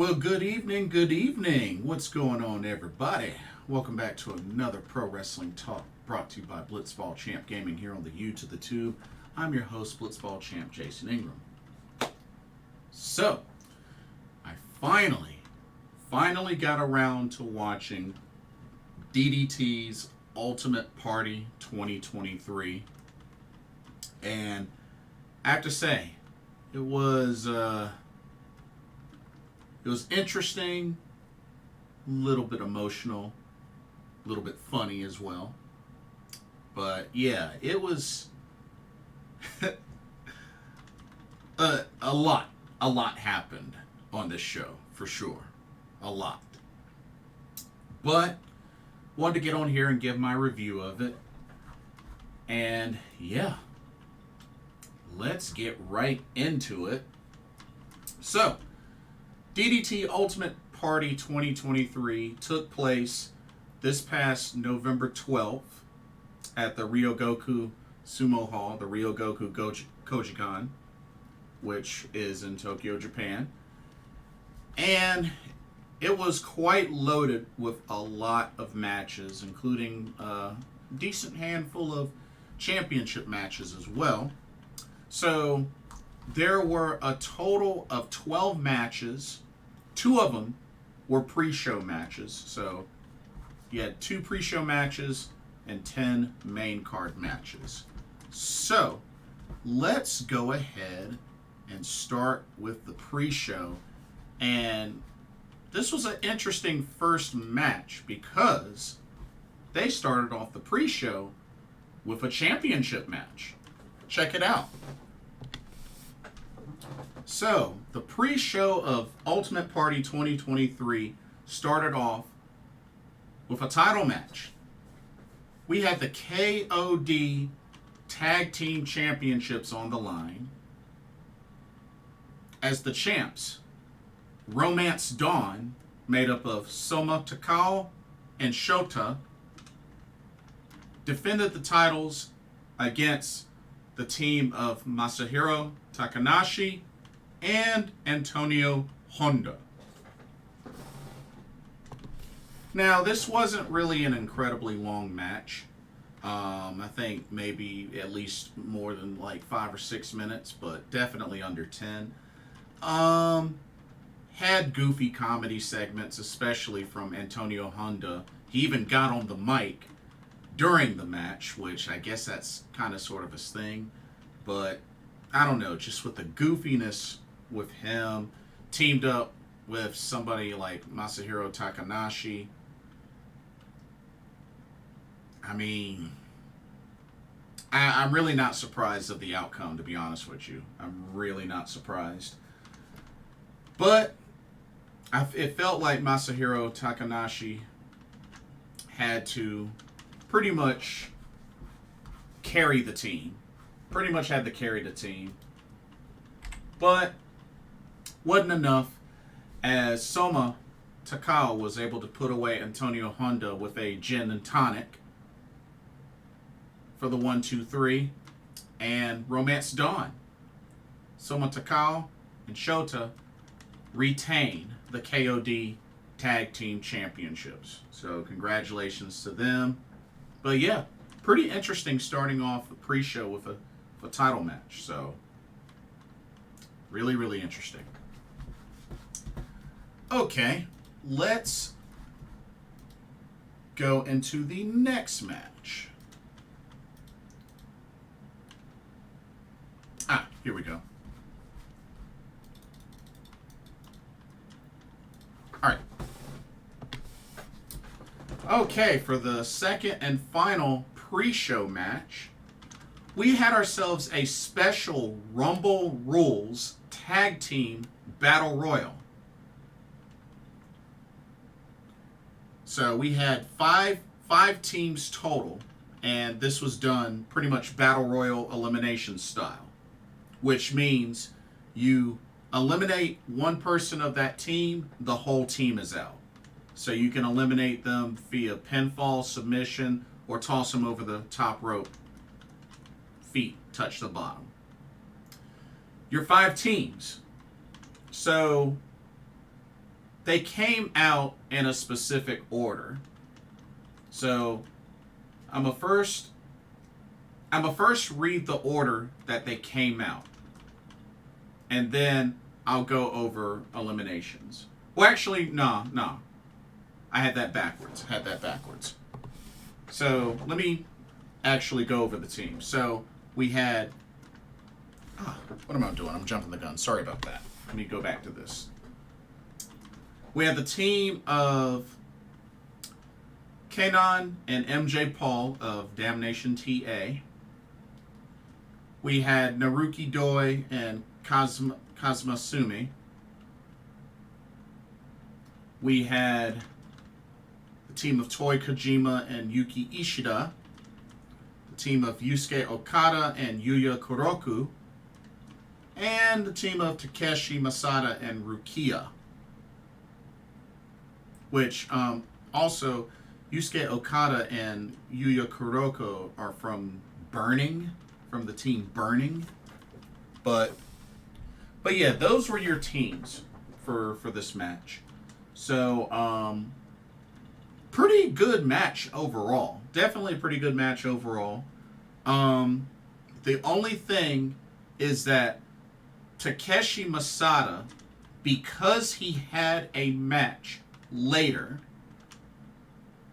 Well, good evening, good evening. What's going on, everybody? Welcome back to another Pro Wrestling Talk brought to you by Blitzball Champ Gaming here on the U to the Tube. I'm your host, Blitzball Champ Jason Ingram. So, I finally got around to watching DDT's Ultimate Party 2023. And I have to say, it was interesting, a little bit emotional, a little bit funny as well. But yeah, it was a lot happened on this show, for sure. A lot. But wanted to get on here and give my review of it. And yeah, let's get right into it. So, DDT Ultimate Party 2023 took place this past November 12th at the Ryogoku Sumo Hall, the Ryogoku Kojikan, which is in Tokyo, Japan. And it was quite loaded with a lot of matches, including a decent handful of championship matches as well. So there were a total of 12 matches. 2 of them were pre-show matches. So you had 2 pre-show matches and 10 main card matches. So let's go ahead and start with the pre-show. And this was an interesting first match because they started off the pre-show with a championship match. Check it out. So, the pre-show of Ultimate Party 2023 started off with a title match. We had the KOD Tag Team Championships on the line. As the champs, Romance Dawn, made up of Soma, Takao, and Shota, defended the titles against the team of Masahiro, Takanashi, and Antonio Honda. Now, this wasn't really an incredibly long match. I think maybe at least more than like 5 or 6 minutes, but definitely under 10. Had goofy comedy segments, especially from Antonio Honda. He even got on the mic during the match, which I guess that's kind of sort of his thing. But I don't know, just with the goofiness with him, teamed up with somebody like Masahiro Takanashi. I mean, I'm really not surprised of the outcome, to be honest with you. I'm really not surprised. But it felt like Masahiro Takanashi had to pretty much carry the team. Pretty much had to carry the team. But wasn't enough, as Soma Takao was able to put away Antonio Honda with a gin and tonic for the 1-2-3, and Romance Dawn. Soma Takao and Shota retain the KOD Tag Team Championships. So congratulations to them. But yeah, pretty interesting starting off the pre-show with a title match. So really, really interesting. Okay, let's go into the next match. Here we go. All right. Okay, for the second and final pre-show match, we had ourselves a special Rumble Rules Tag Team Battle Royal. So we had five teams total, and this was done pretty much Battle Royal elimination style, which means you eliminate one person of that team, the whole team is out. So you can eliminate them via pinfall, submission, or toss them over the top rope. Feet touch the bottom. Your 5 teams. So they came out in a specific order. So I'm a first read the order that they came out, and then I'll go over eliminations. Well, actually, no. I had that backwards. So let me actually go over the team. So we had... what am I doing? I'm jumping the gun. Sorry about that. Let me go back to this. We had the team of KANON and MJ Paul of Damnation TA. We had Naruki Doi and Kazuma Sumi. We had the team of Toi Kojima and Yuki Ishida. The team of Yusuke Okada and Yuya Koroku. And the team of Takeshi Masada and Rukiya. Which, also, Yusuke Okada and Yuya Koroku are from the team Burning. But yeah, those were your teams for this match. So, pretty good match overall. Definitely a pretty good match overall. The only thing is that Takeshi Masada, because he had a match later,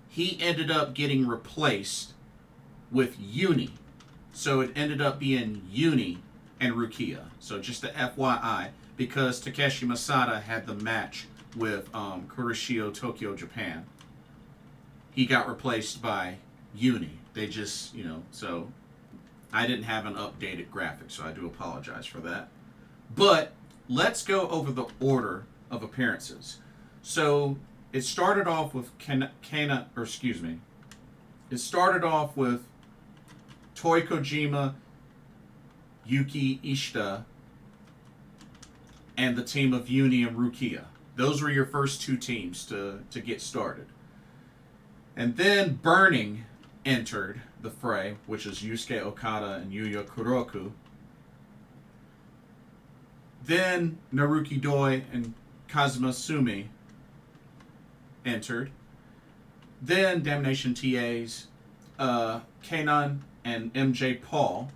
he ended up getting replaced with Yuni. So it ended up being Yuni and Rukiya. So just the FYI, because Takeshi Masada had the match with Kurashio Tokyo Japan, he got replaced by Yuni. They just, so I didn't have an updated graphic, so I do apologize for that. But let's go over the order of appearances. So it started off with It started off with Toi Kojima, Yuki Ishida, and the team of Yuni and Rukiya. Those were your first two teams to get started. And then Burning entered the fray, which is Yusuke Okada and Yuya Koroku. Then Naruki Doi and Kazuma Sumi entered. Then Damnation TA's KANON and MJ Paul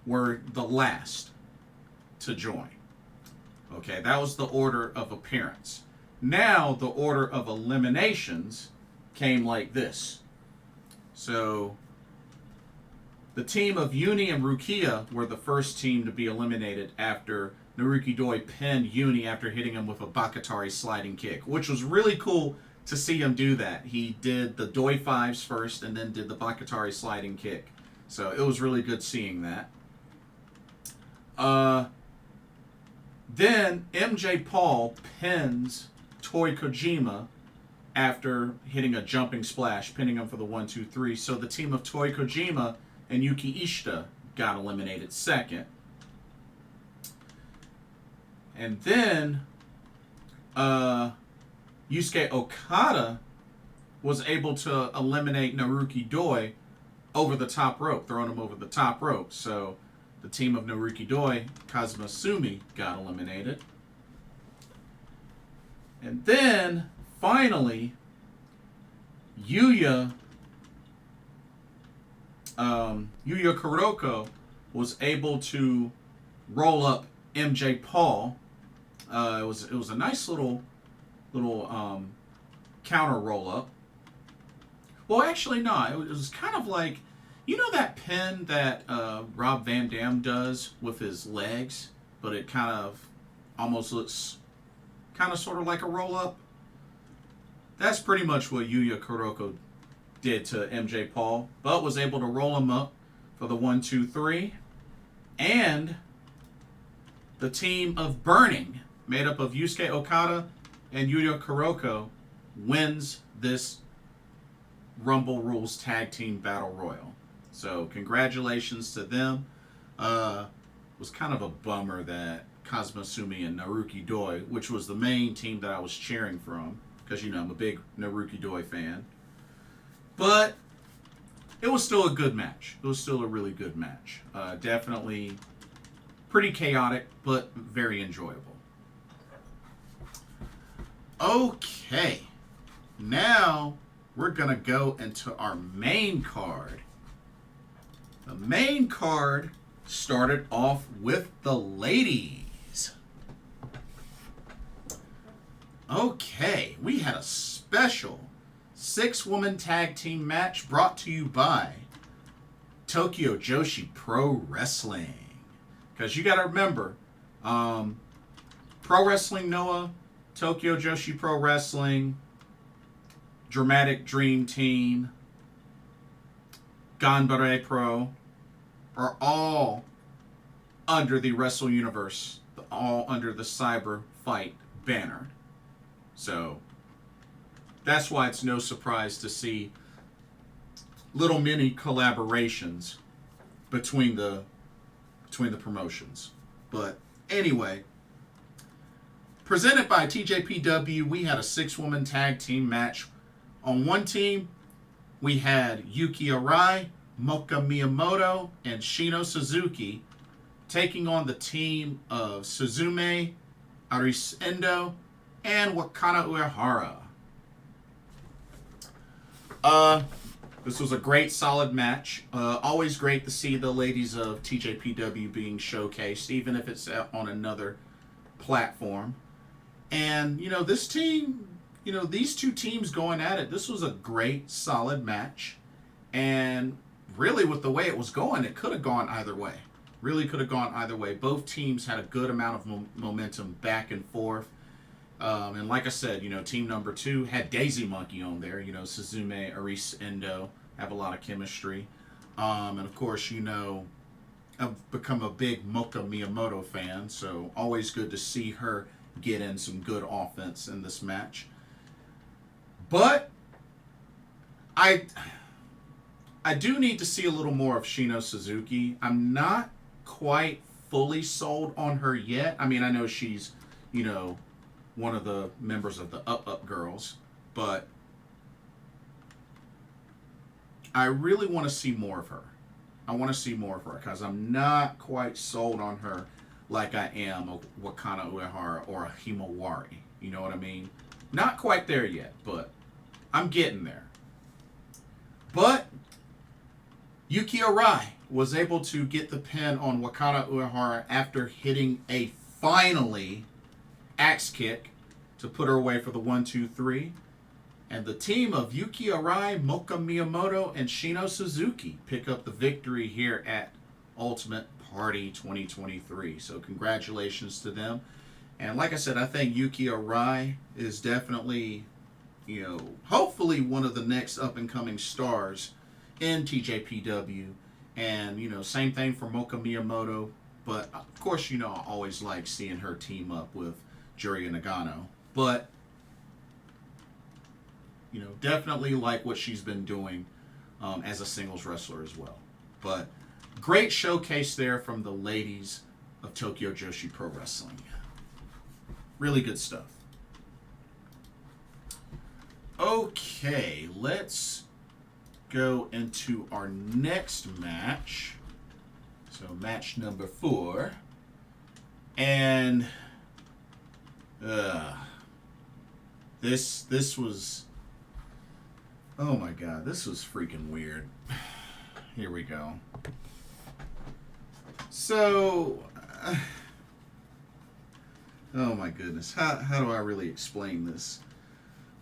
were the last to join. Okay, that was the order of appearance. Now the order of eliminations came like this. So the team of Yuni and Rukiya were the first team to be eliminated after Naruki Doi pinned Yuni after hitting him with a Bakatari sliding kick, which was really cool to see him do that. He did the Doi fives first and then did the Bakatari sliding kick. So it was really good seeing that. Then MJ Paul pins Toi Kojima after hitting a jumping splash, pinning him for the 1-2-3. So the team of Toi Kojima and Yuki Ishida got eliminated second. And then Yusuke Okada was able to eliminate Naruki Doi over the top rope, throwing him over the top rope. So the team of Naruki Doi, Kazuma Sumi, got eliminated. And then, finally, Yuya Koroku was able to roll up MJ Paul. It was a nice little counter roll up. Well, actually, no. It was kind of like, that pin that Rob Van Dam does with his legs, but it kind of almost looks sort of like a roll up. That's pretty much what Yuya Koroku did to MJ Paul, but was able to roll him up for the 1-2-3. And the team of Burning, made up of Yusuke Okada and Yuya Koroku, wins this Rumble Rules Tag Team Battle Royal. So congratulations to them. It was kind of a bummer that Kazuma Sumi and Naruki Doi, which was the main team that I was cheering from, because I'm a big Naruki Doi fan. But it was still a good match. It was still a really good match. Definitely pretty chaotic, but very enjoyable. Okay. Now we're going to go into our main card. The main card started off with the ladies. Okay, we had a special 6-woman tag team match brought to you by Tokyo Joshi Pro Wrestling. Because you got to remember, Pro Wrestling Noah, Tokyo Joshi Pro Wrestling, Dramatic Dream Team, Ganbare Pro are all under the Wrestle Universe, all under the Cyber Fight banner. So that's why it's no surprise to see little mini collaborations between the promotions. But anyway, presented by TJPW, we had a 6-woman tag team match. On one team, we had Yuki Arai, Moka Miyamoto, and Shino Suzuki taking on the team of Suzume, Arisu Endo, and Wakana Uehara. This was a great, solid match. Always great to see the ladies of TJPW being showcased, even if it's on another platform. And, this team, these two teams going at it, this was a great, solid match. And really, with the way it was going, it could have gone either way. Really could have gone either way. Both teams had a good amount of momentum back and forth. And like I said, team number 2 had Daisy Monkey on there. Suzume, Arisu, Endo have a lot of chemistry. And of course, I've become a big Moka Miyamoto fan, so always good to see her get in some good offense in this match. But I do need to see a little more of Shino Suzuki. I'm not quite fully sold on her yet. I mean, I know she's, one of the members of the Up Girls, but I really want to see more of her. I want to see more of her because I'm not quite sold on her like I am a Wakana Uehara or a Himawari. You know what I mean? Not quite there yet, but I'm getting there. But Yuki Arai was able to get the pin on Wakana Uehara after hitting a finally axe kick to put her away for the 1-2-3. And the team of Yuki Arai, Moka Miyamoto, and Shino Suzuki pick up the victory here at Ultimate Party 2023. So congratulations to them. And like I said, I think Yuki Arai is definitely, hopefully one of the next up-and-coming stars in TJPW. And, same thing for Moka Miyamoto. But, of course, I always like seeing her team up with Juria Nagano. But, definitely like what she's been doing as a singles wrestler as well. But great showcase there from the ladies of Tokyo Joshi Pro Wrestling. Really good stuff. Okay, let's go into our next match. So match number 4. And this was, oh my god, this was freaking weird. Here we go. So, oh my goodness, how do I really explain this?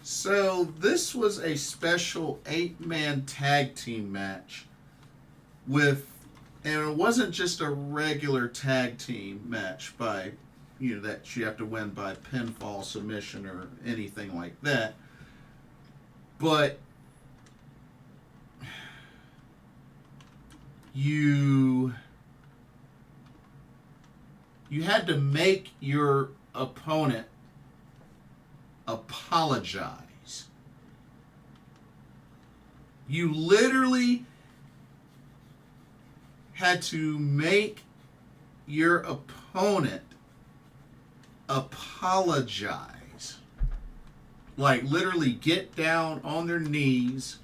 So this was a special 8-man tag team match with, and it wasn't just a regular tag team match by, that you have to win by pinfall, submission, or anything like that. But you had to make your opponent apologize. You literally had to make your opponent apologize. Like, literally get down on their knees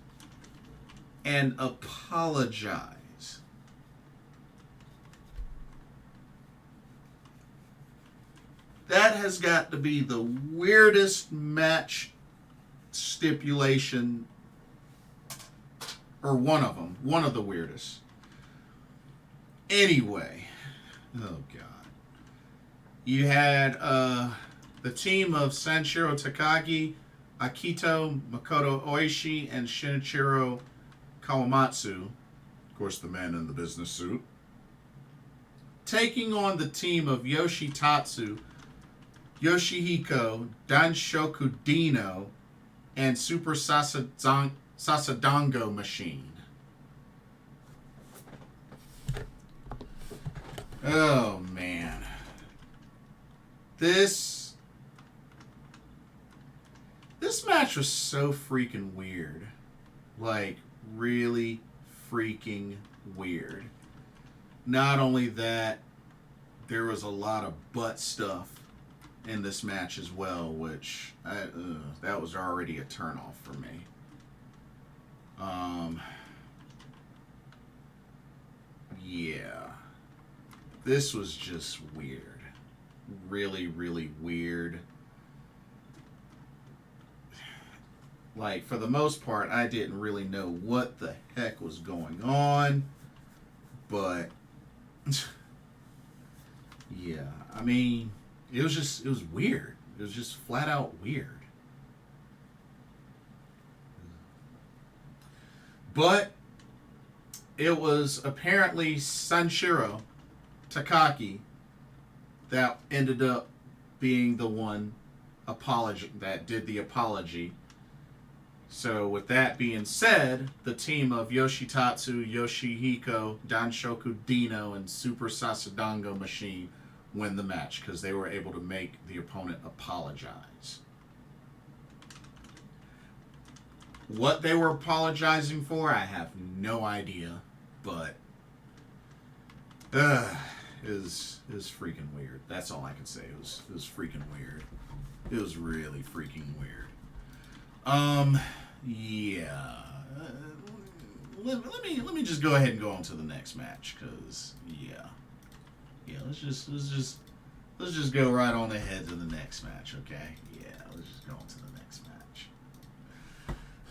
and apologize. That has got to be the weirdest match stipulation, or one of them. One of the weirdest. Anyway. Oh, God. You had the team of Sanshiro Takagi, Akito, Makoto Oishi, and Shinichiro Kawamatsu, of course the man in the business suit, taking on the team of Yoshitatsu, Yoshihiko, Danshoku Dino, and Super Sasadango Machine. Oh, man. This match was so freaking weird. Like, really freaking weird. Not only that, there was a lot of butt stuff in this match as well, which that was already a turnoff for me. Yeah. This was just weird. Really, really weird. Like, for the most part, I didn't really know what the heck was going on. But, yeah. I mean, it was weird. It was just flat out weird. But, it was apparently Sanshiro Takagi that ended up being the one that did the apology. So with that being said, the team of Yoshitatsu, Yoshihiko, Danshoku Dino, and Super Sasadango Machine win the match because they were able to make the opponent apologize. What they were apologizing for, I have no idea, but it was freaking weird. That's all I can say. It was freaking weird. It was really freaking weird. Yeah. Let me just go ahead and go on to the next match, cause yeah. Let's just go right on ahead to the next match, okay? Yeah, let's just go on to the next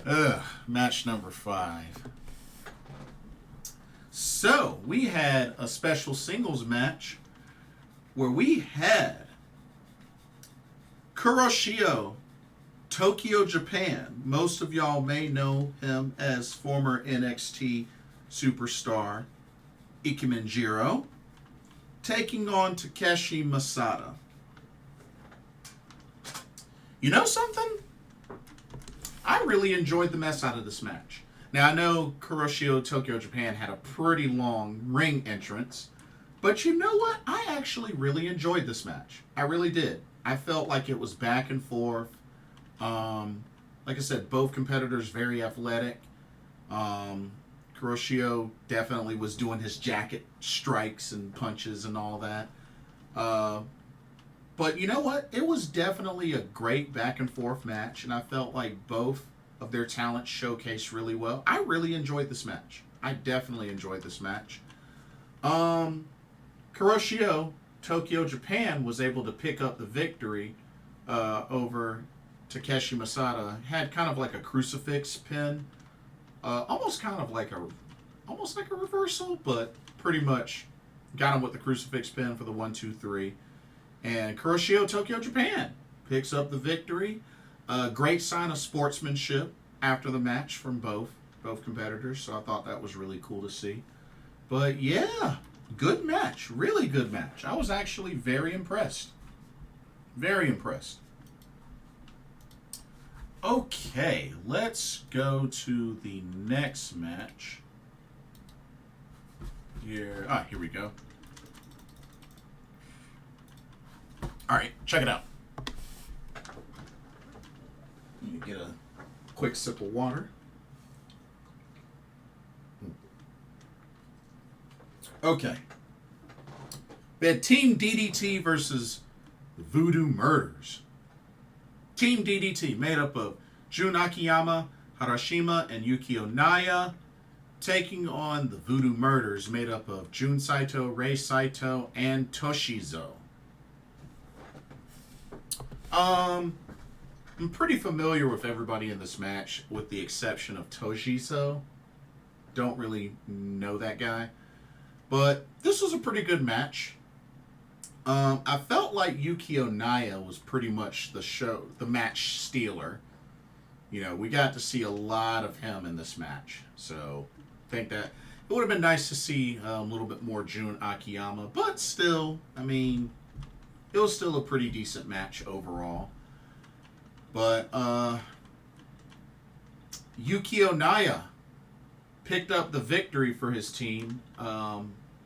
match. Match number 5. So, we had a special singles match where we had Kuroshio, Tokyo, Japan. Most of y'all may know him as former NXT superstar Ikemen Jiro, taking on Takeshi Masada. You know something? I really enjoyed the mess out of this match. Now, I know Kuroshio Tokyo Japan had a pretty long ring entrance, but you know what? I actually really enjoyed this match. I really did. I felt like it was back and forth. Like I said, both competitors very athletic. Kuroshio definitely was doing his jacket strikes and punches and all that. But you know what? It was definitely a great back and forth match, and I felt like both of their talents showcased really well. I really enjoyed this match. I definitely enjoyed this match. Kuroshio, Tokyo, Japan was able to pick up the victory over Takeshi Masada. Had kind of like a crucifix pin. Almost like a reversal, but pretty much got him with the crucifix pin for the 1-2-3. And Kuroshio Tokyo Japan picks up the victory. Great sign of sportsmanship after the match from both competitors. So I thought that was really cool to see. But yeah, good match. Really good match. I was actually very impressed. Very impressed. Okay, let's go to the next match. Here we go. All right, check it out. Let me get a quick sip of water. Okay. We had Team DDT versus Voodoo Murders. Team DDT, made up of Jun Akiyama, Harashima, and Yuki Onaya, taking on the Voodoo Murders, made up of Jun Saito, Rei Saito, and Toshizo. I'm pretty familiar with everybody in this match, with the exception of Tojiso. Don't really know that guy. But this was a pretty good match. I felt like Yuki Onaya was pretty much the match stealer. You know, we got to see a lot of him in this match. So, I think that it would have been nice to see a little bit more Jun Akiyama. But still, I mean, it was still a pretty decent match overall. But, Yuki Onaya picked up the victory for his team,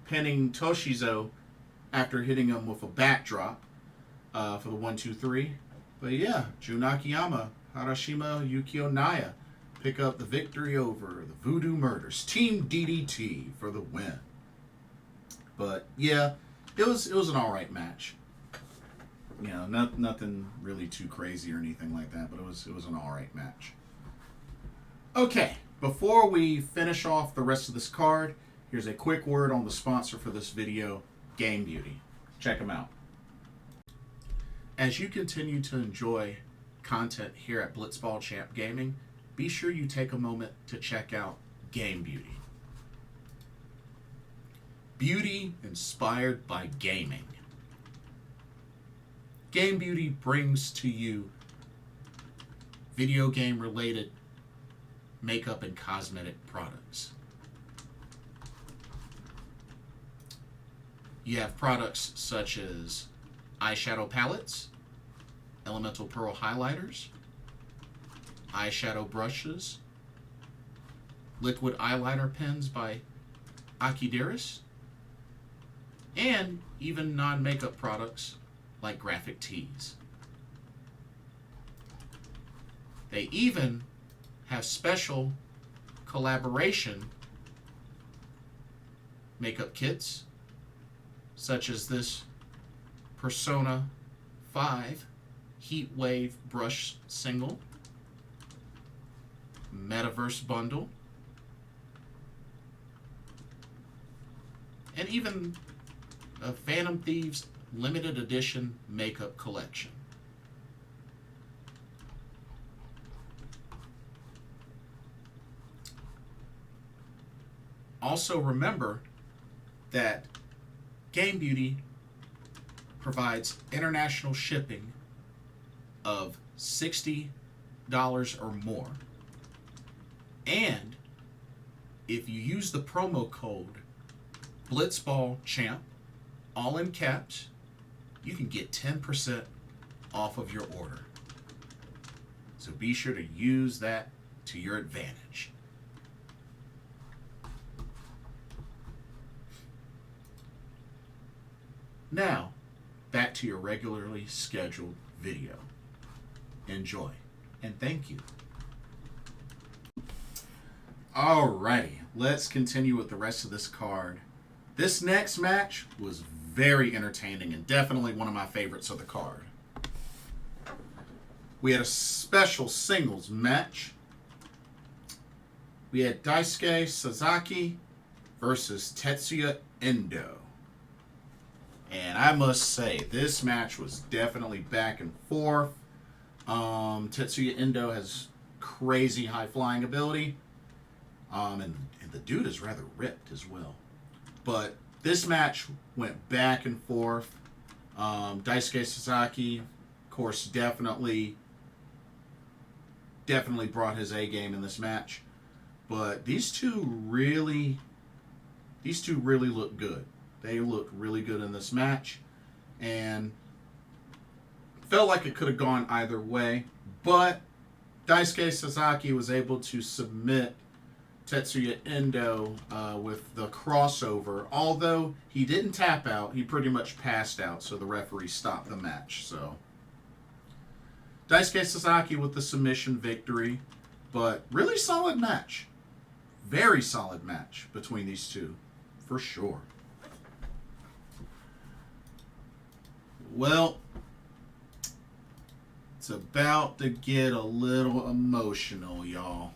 pinning Toshizo after hitting him with a backdrop for the 1-2-3. But yeah, Jun Akiyama, Harashima, Yuki Onaya pick up the victory over the Voodoo Murders. Team DDT for the win. But yeah, it was an alright match. You know, nothing really too crazy or anything like that, but it was an alright match. Okay, before we finish off the rest of this card, here's a quick word on the sponsor for this video, Game Beauty. Check them out. As you continue to enjoy content here at Blitzball Champ Gaming, be sure you take a moment to check out Game Beauty. Beauty inspired by gaming. Game Beauty brings to you video game related makeup and cosmetic products. You have products such as eyeshadow palettes, elemental pearl highlighters, eyeshadow brushes, liquid eyeliner pens by Akideris, and even non-makeup products like graphic tees. They even have special collaboration makeup kits, such as this Persona 5 Heat Wave Brush Single, Metaverse Bundle, and even a Phantom Thieves Limited Edition Makeup Collection. Also remember that Game Beauty provides international shipping of $60 or more. And if you use the promo code BlitzballChamp, all in caps, you can get 10% off of your order. So be sure to use that to your advantage. Now, back to your regularly scheduled video. Enjoy, and thank you. Alrighty, let's continue with the rest of this card. This next match was very entertaining and definitely one of my favorites of the card. We had a special singles match. We had Daisuke Sasaki versus Tetsuya Endo. And I must say, this match was definitely back and forth. Tetsuya Endo has crazy high flying ability. And the dude is rather ripped as well. But this match went back and forth. Daisuke Sasaki, of course, definitely brought his A game in this match. But these two really look good. They looked really good in this match, and felt like it could have gone either way. But Daisuke Sasaki was able to submit Tetsuya Endo with the crossover. Although he didn't tap out, he pretty much passed out, so the referee stopped the match. So Daisuke Sasaki with the submission victory, but really solid match. Very solid match between these two, for sure. Well, it's about to get a little emotional, y'all,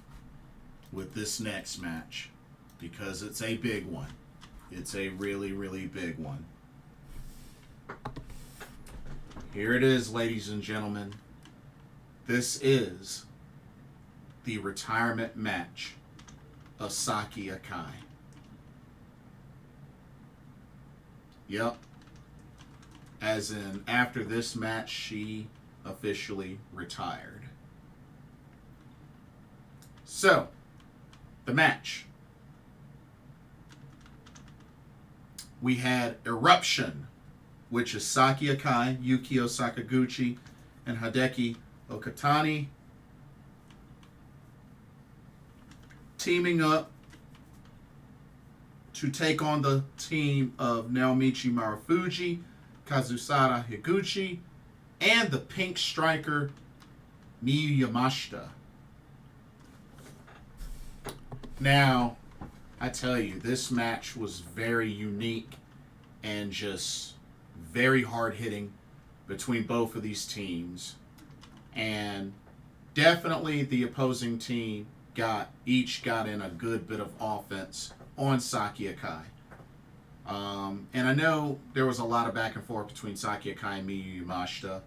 with this next match, because it's a big one. It's a really, really big one. Here it is, ladies and gentlemen. This is the retirement match of Saki Akai. Yep. As in, after this match, she officially retired. So, the match. We had Eruption, which is Saki Akai, Yukio Sakaguchi, and Hideki Okatani teaming up to take on the team of Naomichi Marufuji, Kazusada Higuchi, and the Pink Striker Miyu Yamashita. Now, I tell you, this match was very unique and just very hard-hitting between both of these teams. And definitely the opposing team each got in a good bit of offense on Saki Akai. And I know there was a lot of back and forth between Saki Akai and Miyu Yamashita.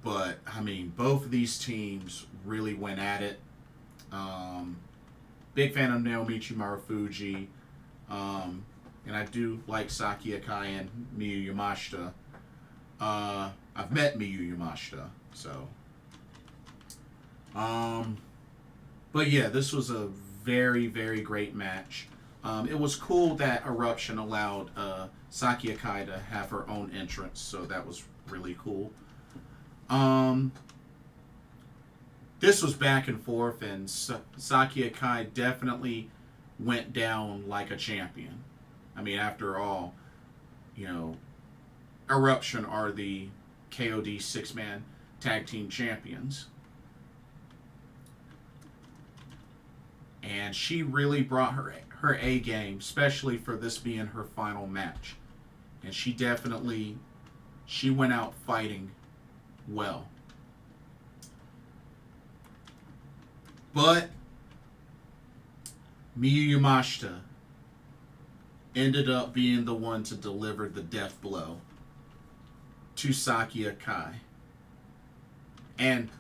But, I mean, both of these teams really went at it. Big fan of Naomichi Marufuji. And I do like Saki Akai and Miyu Yamashita. I've met Miyu Yamashita, so. But yeah, this was a very, very great match. It was cool that Eruption allowed Saki Akai to have her own entrance, so that was really cool. This was back and forth, and Saki Akai definitely went down like a champion. I mean, after all, Eruption are the KOD 6-man tag team champions. And she really brought her A game, especially for this being her final match. And she went out fighting well. But Miyu Yamashita ended up being the one to deliver the death blow to Saki Akai. And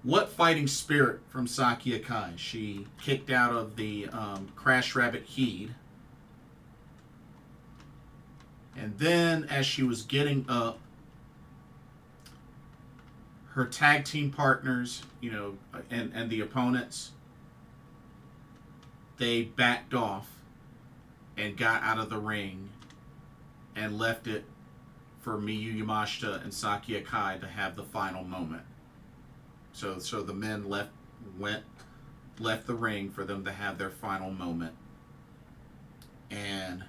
what fighting spirit from Saki Akai. She kicked out of the Crash Rabbit Heed. And then as she was getting up, her tag team partners, and the opponents, they backed off and got out of the ring and left it for Miyu Yamashita and Saki Akai to have the final moment. So the men left the ring for them to have their final moment. And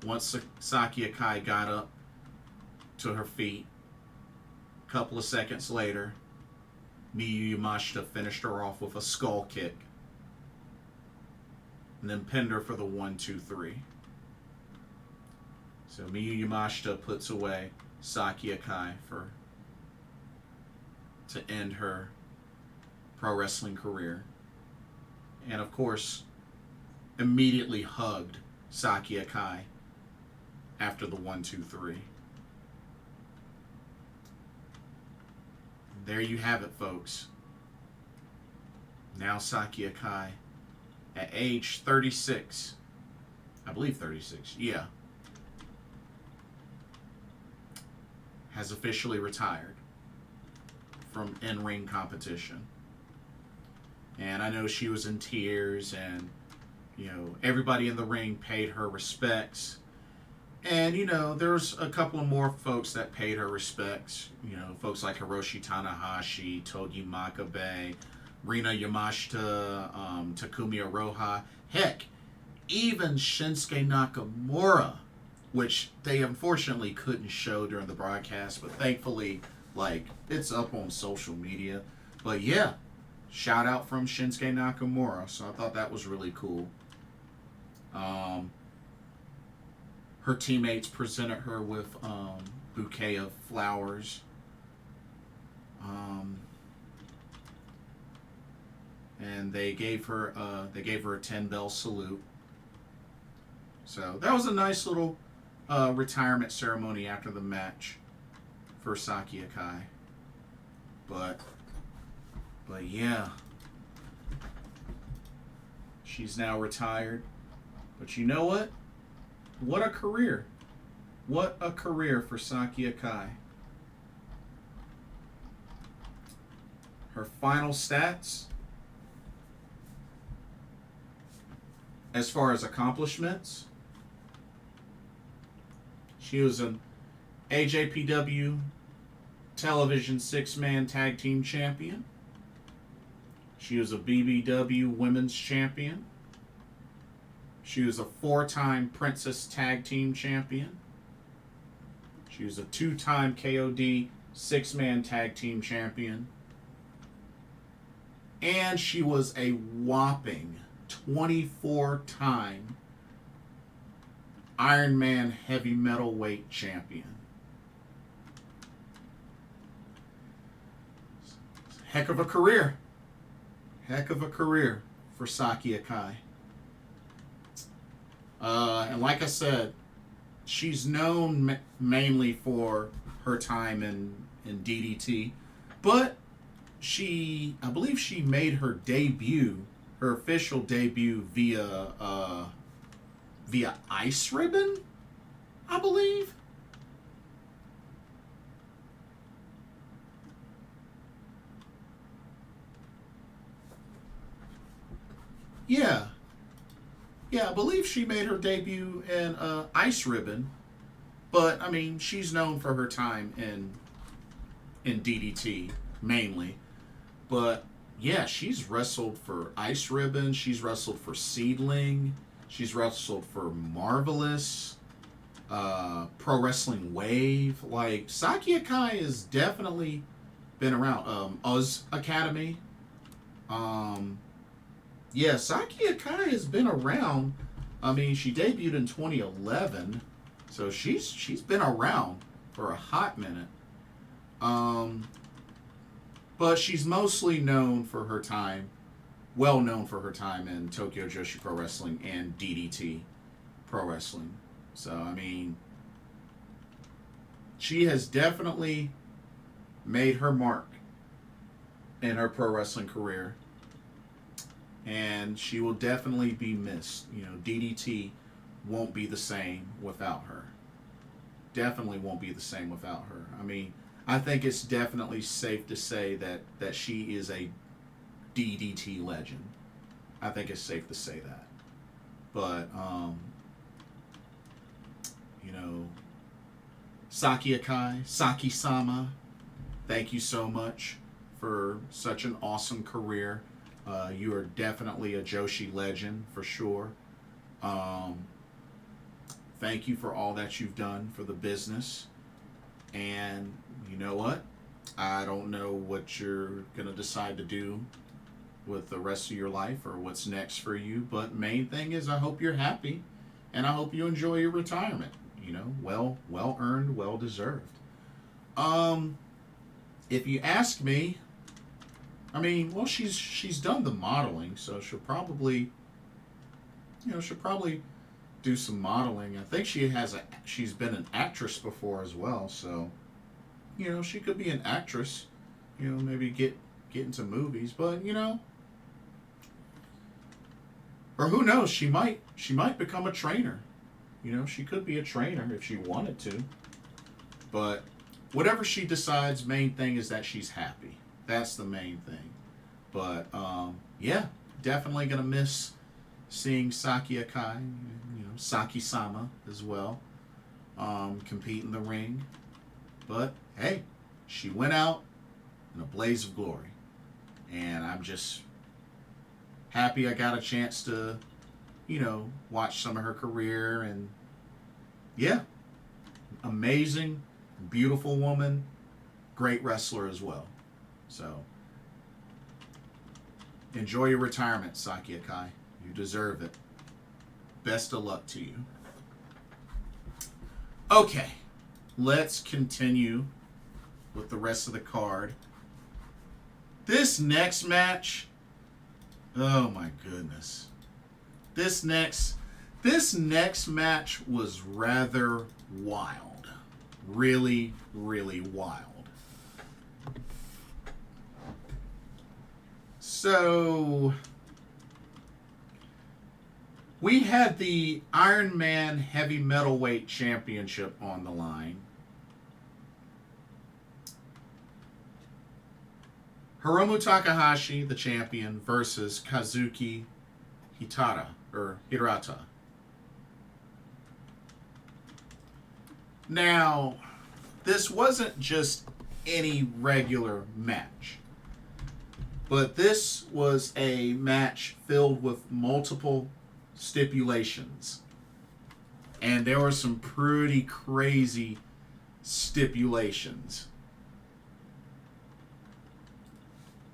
once Saki Akai got up to her feet, a couple of seconds later, Miyu Yamashita finished her off with a skull kick and then pinned her for the 1-2-3. So Miyu Yamashita puts away Saki Akai to end her pro wrestling career. And of course, immediately hugged Saki Akai after the 1-2-3. There you have it, folks. Now Saki Akai, at age 36, I believe 36, yeah, has officially retired from in-ring competition. And I know she was in tears, and everybody in the ring paid her respects. And there was a couple of more folks that paid her respects. Folks like Hiroshi Tanahashi, Togi Makabe, Rina Yamashita, Takumi Aroha. Heck, even Shinsuke Nakamura, which they unfortunately couldn't show during the broadcast, but thankfully, it's up on social media. But yeah, shout out from Shinsuke Nakamura. So I thought that was really cool. Her teammates presented her with bouquet of flowers. And they gave her a 10-bell salute. So that was a nice little retirement ceremony after the match. for Saki Akai. But yeah. She's now retired. But you know what? What a career. What a career for Saki Akai. Her final stats, as far as accomplishments, she was an AJPW Television 6-Man Tag Team Champion. She was a BBW Women's Champion. She was a 4-time Princess Tag Team Champion. She was a 2-time KOD 6-Man Tag Team Champion. And she was a whopping 24-time Iron Man Heavy Metal Weight Champion. Heck of a career. Heck of a career for Saki Akai. And like I said, she's known mainly for her time in DDT, but I believe she made her debut, her official debut via Ice Ribbon, I believe. Yeah, I believe she made her debut in Ice Ribbon, but I mean, she's known for her time in DDT mainly. But yeah, she's wrestled for Ice Ribbon, she's wrestled for Seedling, she's wrestled for Marvelous, Pro Wrestling Wave. Like, Saki Akai has definitely been around. Uz Academy. Yeah, Saki Akai has been around. I mean, she debuted in 2011, so she's been around for a hot minute. But she's mostly known for her time, well known for her time in Tokyo Joshi Pro Wrestling and DDT Pro Wrestling. So, I mean, she has definitely made her mark in her pro wrestling career. And she will definitely be missed. You know, DDT won't be the same without her. Definitely won't be the same without her. I mean, I think it's definitely safe to say that she is a DDT legend. I think it's safe to say that. But, you know, Saki Akai, Saki-sama, thank you so much for such an awesome career. You are definitely a Joshi legend for sure. Thank you for all that you've done for the business. And you know what? I don't know what you're going to decide to do with the rest of your life or what's next for you. But main thing is I hope you're happy and I hope you enjoy your retirement. You know, well earned, well deserved. If you ask me, I mean, well, she's done the modeling, so she'll probably do some modeling. I think she's been an actress before as well, so you know, she could be an actress. You know, maybe get into movies, but you know, or who knows? She might become a trainer. You know, she could be a trainer if she wanted to. But whatever she decides, main thing is that she's happy. That's the main thing. But, yeah, definitely going to miss seeing Saki Akai, you know, Saki-sama as well, compete in the ring. But, hey, she went out in a blaze of glory. And I'm just happy I got a chance to, you know, watch some of her career. And, yeah, amazing, beautiful woman, great wrestler as well. So, enjoy your retirement, Saki Akai. You deserve it. Best of luck to you. Okay, let's continue with the rest of the card. This next match, oh my goodness. This next match was rather wild. Really, really wild. So, we had the Iron Man Heavy Metalweight Championship on the line. Hiromu Takahashi, the champion, versus Kazuki Hirata. Now, this wasn't just any regular match, but this was a match filled with multiple stipulations. And there were some pretty crazy stipulations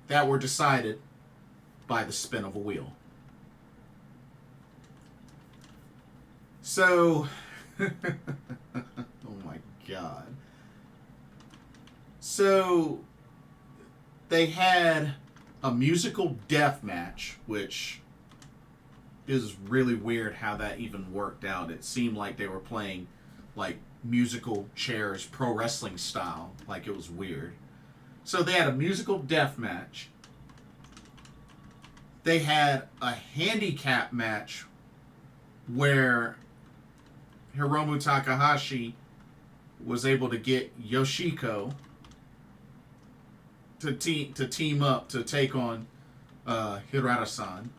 that were decided by the spin of a wheel. So, oh my God. So, they had a musical death match, which is really weird how that even worked out. It seemed like they were playing like musical chairs, pro wrestling style, like it was weird. So they had a musical death match. They had a handicap match where Hiromu Takahashi was able to get Yoshiko to team up to take on Hirata-san.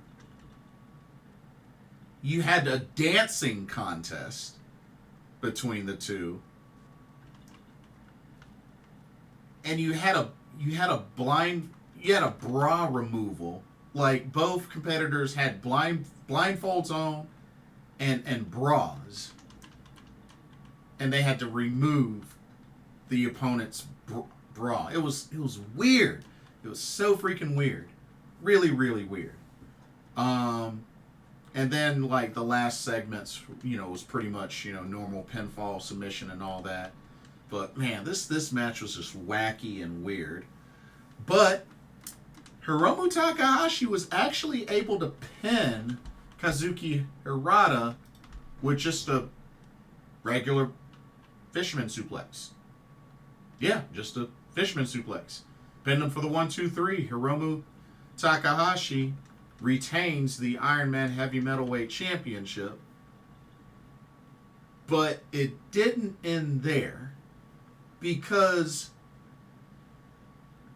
You had a dancing contest between the two, and you had a bra removal. Like, both competitors had blindfolds on and bras, and they had to remove the opponent's bra. It was weird. It was so freaking weird. Really, really weird. And then, like, the last segments, was pretty much, normal pinfall submission and all that. But, man, this match was just wacky and weird. But Hiromu Takahashi was actually able to pin Kazuki Hirata with just a regular fisherman suplex. Yeah, just a fisherman suplex. Pinned him for the 1-2-3. Hiromu Takahashi retains the Iron Man Heavy Metalweight Championship. But it didn't end there, because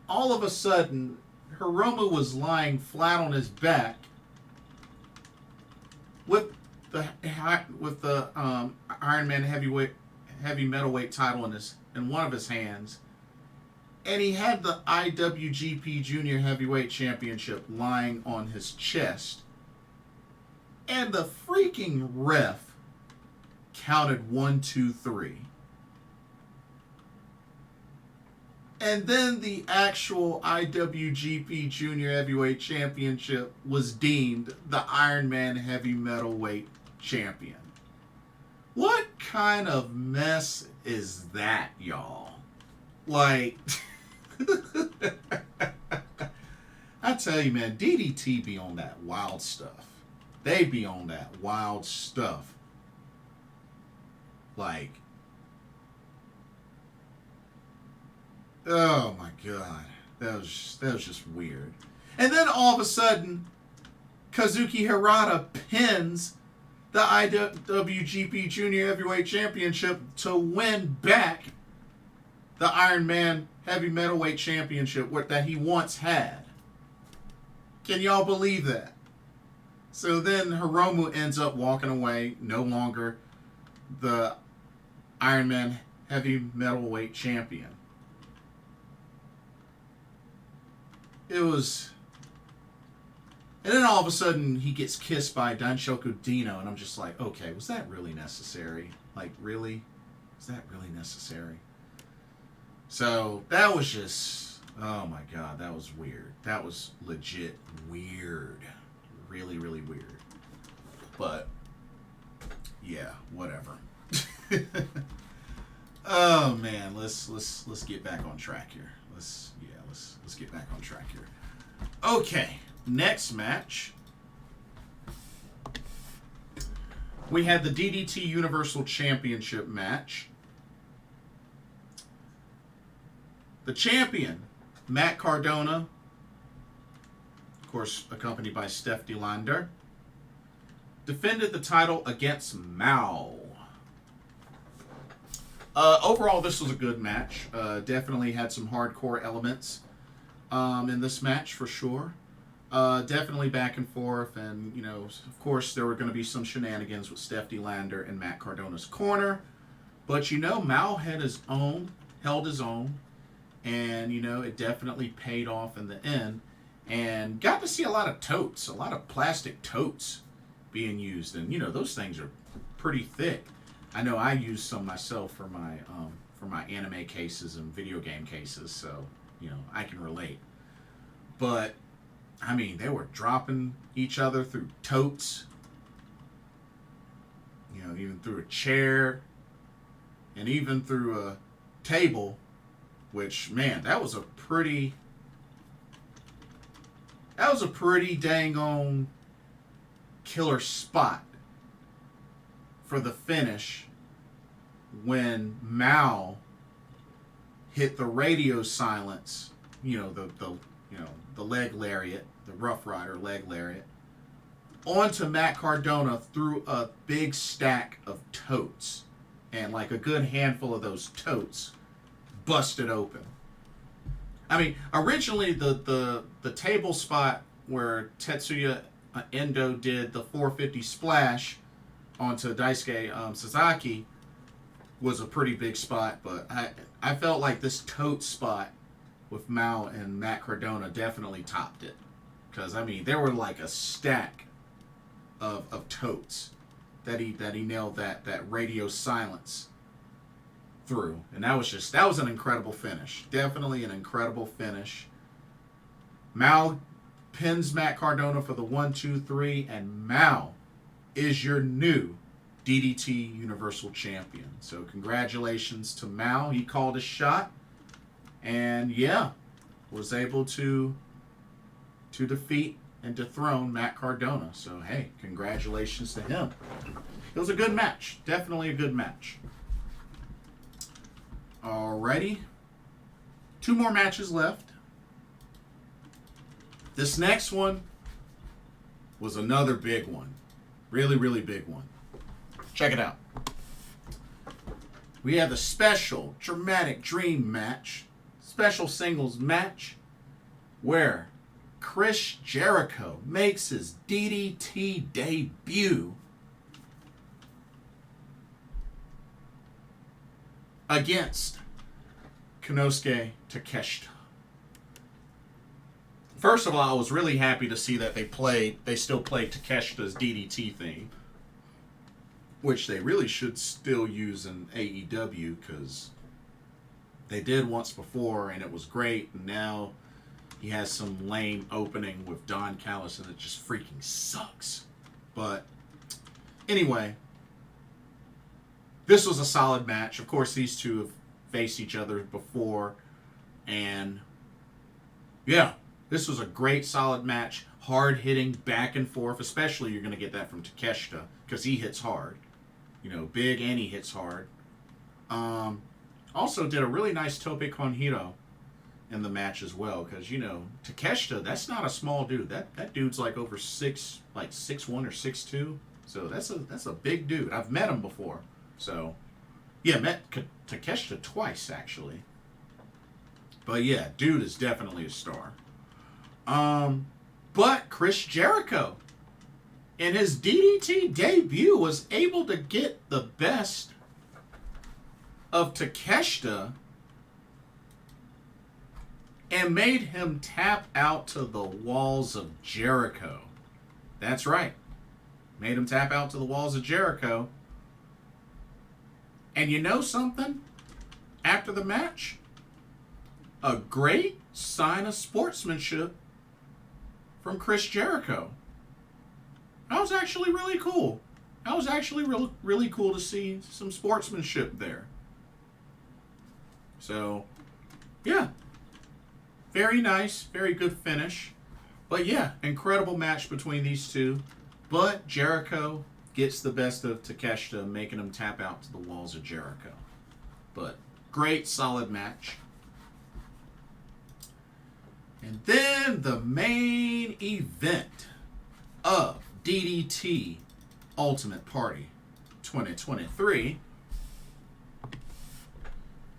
all of a sudden Hiromu was lying flat on his back with the Iron Man Heavy Metalweight title in one of his hands. And he had the IWGP Junior Heavyweight Championship lying on his chest. And the freaking ref counted 1, 2, 3. And then the actual IWGP Junior Heavyweight Championship was deemed the Iron Man Heavy Metalweight Champion. What kind of mess is that, y'all? Like, I tell you, man, DDT be on that wild stuff. They be on that wild stuff. Like, oh my God, that was just weird. And then all of a sudden, Kazuki Hirata pins the IWGP Junior Heavyweight Championship to win back the Iron Man Heavy Metalweight Championship that he once had. Can y'all believe that? So then Hiromu ends up walking away, no longer the Iron Man Heavy Metalweight Champion. It was... And then all of a sudden, he gets kissed by Danshoku Dino, and I'm just like, okay, was that really necessary? Like, really? Is that really necessary? So, that was just, oh my God, that was weird. That was legit weird. Really, really weird. But, yeah, whatever. Oh man, let's get back on track here. Let's get back on track here. Okay. Next match, we had the DDT Universal Championship match. The champion, Matt Cardona, of course accompanied by Steph DeLander, defended the title against Mao. Overall, this was a good match. Definitely had some hardcore elements in this match for sure. Definitely back and forth, and you know, of course, there were going to be some shenanigans with Steph DeLander in Matt Cardona's corner, but you know, Mao held his own, and you know, it definitely paid off in the end, and got to see a lot of totes, a lot of plastic totes being used, and you know, those things are pretty thick. I know I use some myself for my anime cases and video game cases, so you know, I can relate. But I mean, they were dropping each other through totes, you know, even through a chair, and even through a table, which, man, that was a pretty dang on killer spot for the finish when Mao hit the radio silence, you know, the leg lariat, the Rough Rider leg lariat, onto Matt Cardona through a big stack of totes. And like a good handful of those totes busted open. I mean, originally the table spot where Tetsuya Endo did the 450 splash onto Daisuke Sasaki was a pretty big spot, but I felt like this tote spot with Mao and Matt Cardona definitely topped it. Because, I mean, there were like a stack of totes that he nailed that radio silence through. And that was an incredible finish. Definitely an incredible finish. Mao pins Matt Cardona for the 1-2-3, and Mao is your new DDT Universal Champion. So congratulations to Mao. He called his shot. And yeah, was able to defeat and dethrone Matt Cardona. So hey, congratulations to him. It was a good match. Definitely a good match. Alrighty. 2 more matches left. This next one was another big one. Really, really big one. Check it out. We have the special dramatic dream match. Special singles match where Chris Jericho makes his DDT debut against Konosuke Takeshita. First of all, I was really happy to see that they still played Takeshita's DDT theme, which they really should still use in AEW, because they did once before and it was great, and now he has some lame opening with Don Callis and it just freaking sucks. But anyway, this was a solid match. Of course, these two have faced each other before, and yeah, this was a great solid match. Hard hitting, back and forth. Especially you're going to get that from Takeshita, because he hits hard. You know, big, and he hits hard. Also did a really nice tope con hilo in the match as well, because, you know, Takeshita, that's not a small dude. That dude's like over 6'1" or 6'2". So that's a big dude. I've met him before. So yeah, met Takeshita twice actually. But yeah, dude is definitely a star. But Chris Jericho in his DDT debut was able to get the best of Takeshita and made him tap out to the walls of Jericho. That's right. Made him tap out to the walls of Jericho. And you know something? After the match, a great sign of sportsmanship from Chris Jericho. That was actually really cool. That was actually really cool to see some sportsmanship there. So, yeah. Very nice. Very good finish. But yeah, incredible match between these two. But Jericho gets the best of Takeshita, making him tap out to the walls of Jericho. But great, solid match. And then the main event of DDT Ultimate Party 2023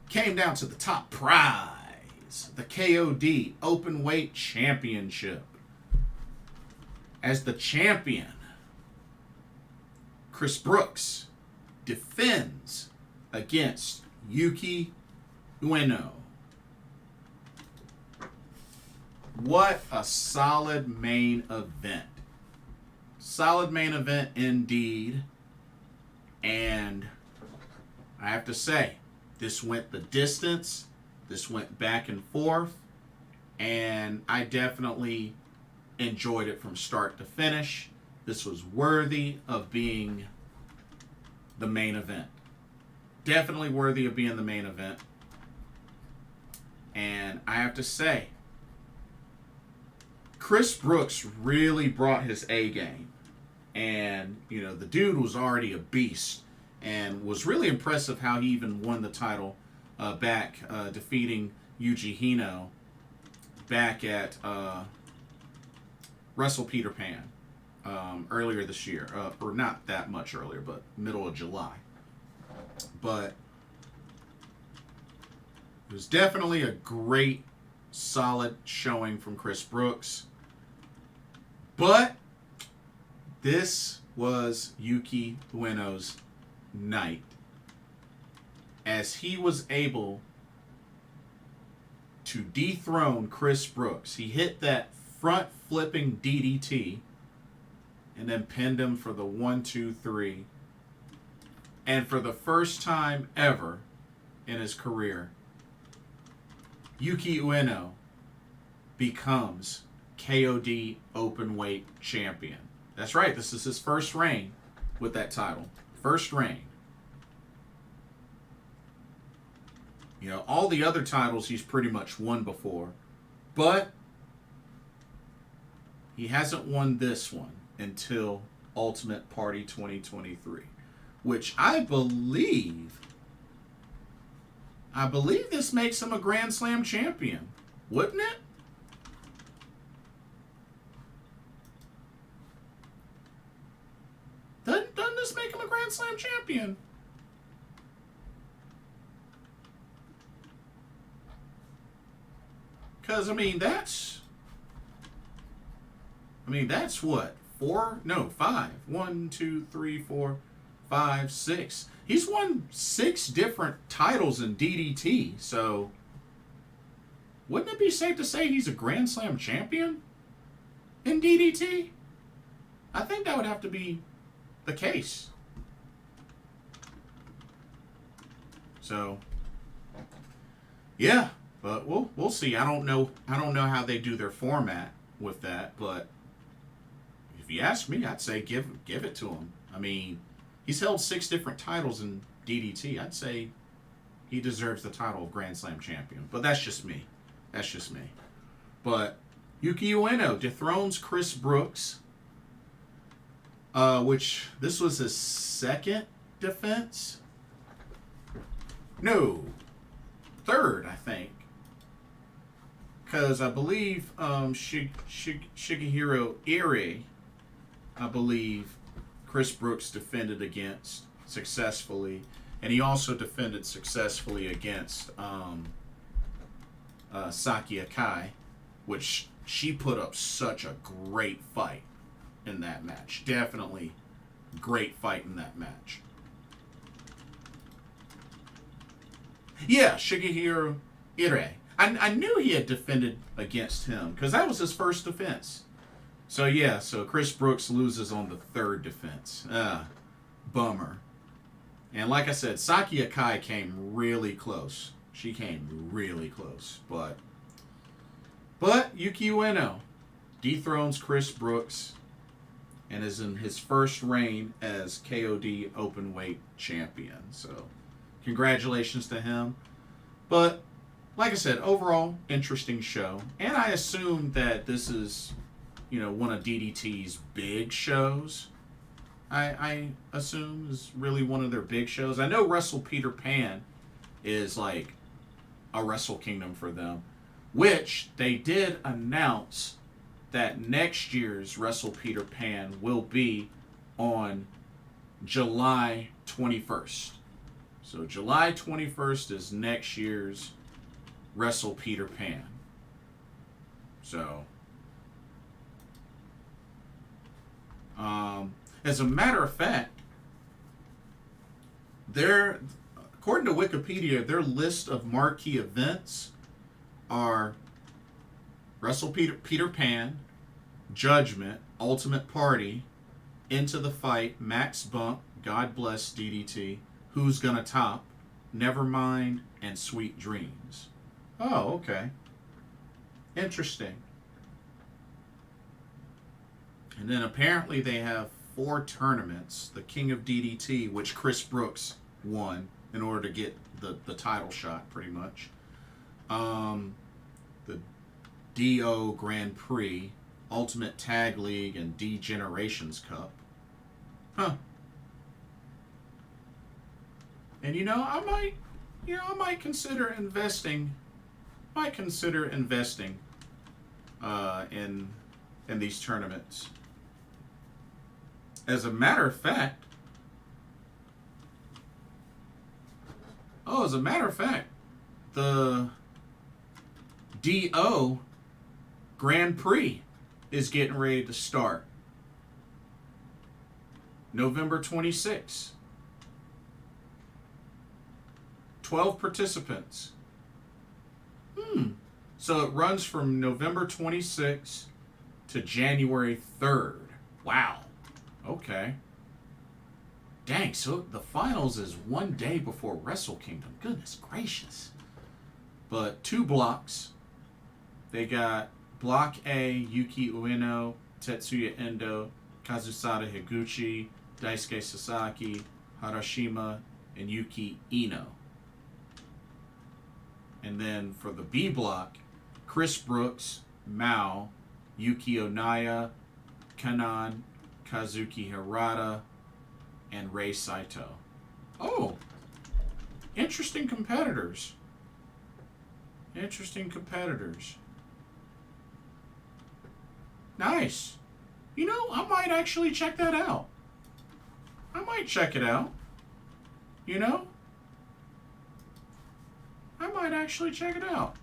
came down to the top prize, the KOD Openweight Championship. As the champion, Chris Brooks defends against Yuki Ueno. What a solid main event. Solid main event indeed. And I have to say, this went the distance. This went back and forth. And I definitely enjoyed it from start to finish. This was worthy of being the main event. Definitely worthy of being the main event. And I have to say, Chris Brooks really brought his A game. And, you know, the dude was already a beast. And was really impressive how he even won the title back, defeating Yuji Hino back at Wrestle Peter Pan earlier this year. Or not that much earlier, but middle of July. But it was definitely a great, solid showing from Chris Brooks. But this was Yuki Ueno's night, as he was able to dethrone Chris Brooks. He hit that front flipping DDT and then pinned him for the 1-2-3. And for the first time ever in his career, Yuki Ueno becomes KOD Openweight Champion. That's right, this is his first reign with that title. First reign. You know, all the other titles he's pretty much won before, but he hasn't won this one until Ultimate Party 2023, which I believe this makes him a Grand Slam champion, wouldn't it? Doesn't this make him a Grand Slam champion? Because, I mean, that's what? 4? No, 5. 1, 2, 3, 4, 5, 6. He's won 6 different titles in DDT, so wouldn't it be safe to say he's a Grand Slam champion in DDT? I think that would have to be the case. So, yeah, but we'll see. I don't know how they do their format with that, but if you ask me, I'd say give it to him. I mean, he's held 6 different titles in DDT. I'd say he deserves the title of Grand Slam champion, but that's just me. But Yuki Ueno dethrones Chris Brooks, which this was his second defense. No, third, I think. Because I believe Shigehiro Arai, I believe Chris Brooks defended against successfully. And he also defended successfully against Saki Akai, which she put up such a great fight in that match. Definitely great fight in that match. Yeah, Shigehiro Arai. I knew he had defended against him because that was his first defense. So yeah, so Chris Brooks loses on the third defense. Bummer. And like I said, Saki Akai came really close. She came really close. But Yuki Ueno dethrones Chris Brooks and is in his first reign as KOD Openweight Champion. So congratulations to him. But like I said, overall, interesting show. And I assume that this is, one of DDT's big shows. I assume is really one of their big shows. I know Wrestle Peter Pan is like a Wrestle Kingdom for them. which they did announce that next year's Wrestle Peter Pan will be on July 21st. So July 21st is next year's Wrestle Peter Pan. So, as a matter of fact, according to Wikipedia, their list of marquee events are Wrestle Peter Pan, Judgment, Ultimate Party, Into the Fight, Max Bump, God Bless DDT, Who's Gonna Top, Nevermind, and Sweet Dreams. Oh, okay. Interesting. And then apparently they have 4 tournaments. The King of DDT, which Chris Brooks won in order to get the title shot, pretty much. The DO Grand Prix, Ultimate Tag League, and D Generations Cup. Huh. And I might consider investing. In these tournaments. As a matter of fact, the DO Grand Prix is getting ready to start. November 26th. 12 participants. So it runs from November 26th to January 3rd. Wow. Okay. Dang, so the finals is one day before Wrestle Kingdom. Goodness gracious. But 2 blocks. They got Block A, Yuki Ueno, Tetsuya Endo, Kazusada Higuchi, Daisuke Sasaki, Harashima, and Yuki Ino. And then for the B block, Chris Brooks, Mao, Yuki Onaya, KANON, Kazuki Hirata, and Rei Saito. Oh, interesting competitors. Nice. I might actually check that out. I might check it out. I might actually check it out.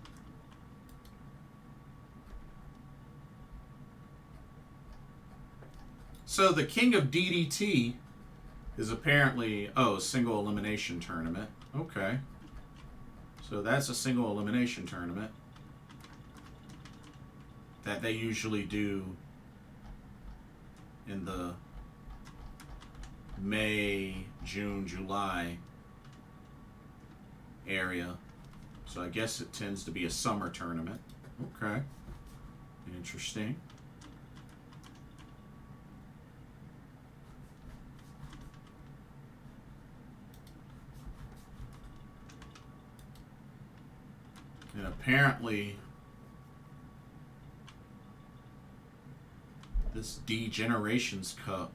So the King of DDT is apparently, a single elimination tournament. Okay. So that's a single elimination tournament that they usually do in the May, June, July area. So I guess it tends to be a summer tournament. Okay. Interesting. And apparently, this D Generations Cup,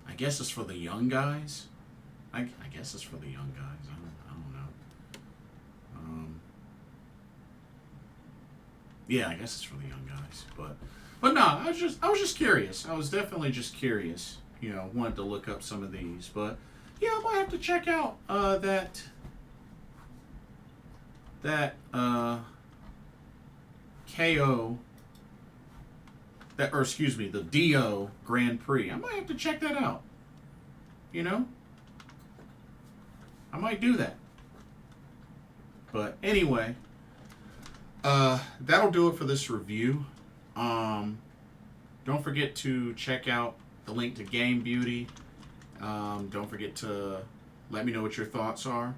I guess it's for the young guys. I guess it's for the young guys. I don't know. Yeah, I guess it's for the young guys. But no, I was just curious. I was definitely just curious. Wanted to look up some of these. But yeah, I might have to check out the DO Grand Prix. I might have to check that out. I might do that. But anyway, that'll do it for this review. Don't forget to check out the link to Game Beauty. Don't forget to let me know what your thoughts are.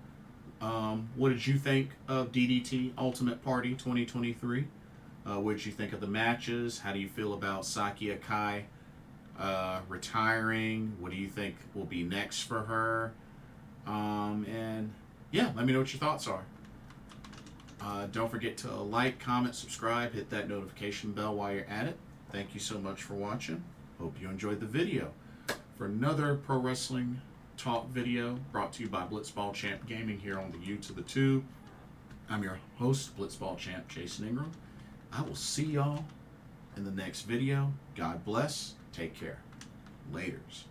What did you think of DDT Ultimate Party 2023? What did you think of the matches? How do you feel about Saki Akai retiring? What do you think will be next for her? And yeah, let me know what your thoughts are. Don't forget to like, comment, subscribe, hit that notification bell while you're at it. Thank you so much for watching. Hope you enjoyed the video. For another pro wrestling talk video brought to you by Blitzball Champ Gaming here on the U to the Tube. I'm your host, Blitzball Champ Jason Ingram. I will see y'all in the next video. God bless. Take care. Laters.